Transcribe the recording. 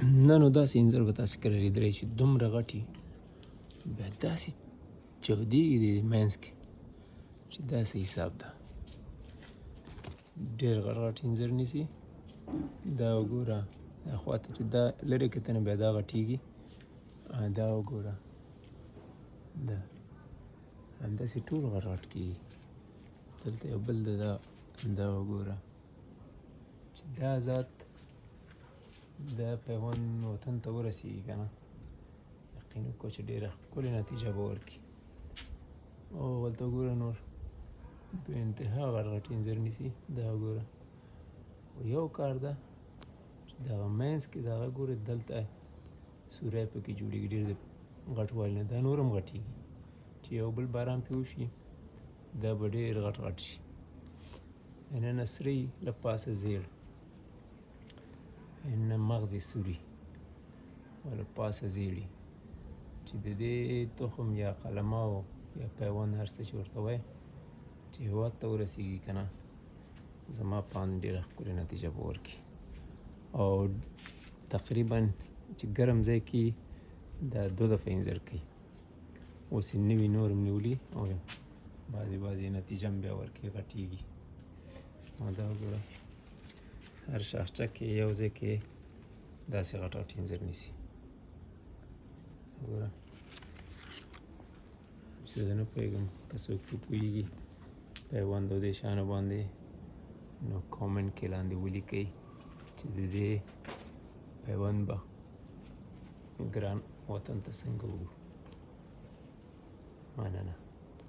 نه نو داسې انځر به تاسې کله لیدلی چې دومره غټ وي بیا داسې چاودېږي د منځ کې چې داسې حساب ده. ډېر غټ غټ انځر نیسي. دا وګوره دا خواته چې دا لرې کتنه بیا دا غټېږي. دا وګوره دا همداسې ټول غټ غټ کېږي. دلته یو بل ده دا وګوره چې دا ذات دا پیوند وطن ته ورسېږي که نه یقین وکړو چې ډېره ښکلې نتیجه به ورکړي. او هلته وګوره نور په انتها غټ غټ انځر نیسي. دا وګوره یو کار ده چې دغه منځ کې دغه ګورې دلته سوری پکې جوړېږي ډېر د غټوالي نه. دا نور هم غټېږي چې یو بل باران پرې وشي دا به ډېر غټ غټ شي. دننه سرې له پاسه زیړ، دننه مغز یې سوري او له پاسه زیړي چې د دې تخم یا قلماو یا پیوند هر څه چې ورته وایي چې هېواد ته ورسېږي که نه زما په اند ډېره ښکلې نتیجه به ورکړي. او تقریبا چې ګرم ځای کې دا 2 دفعې انځر کوي. اوس یې نوي نور هم نیولي او بعضې نتیجه هم بیا ورکوي غټېږي. او دا وګوره هر شاخچه کې یو ځای کې داسې غټ غټ انځر نیسي. وګوره چې زه نه پوهېږم که څوک پرې پوهېږي پیوند او دې شیانو باندې نو کامنټ کې لاندې ولیکئ چې د دې پیوند به ګران وطن ته څنګه وړو. مننه.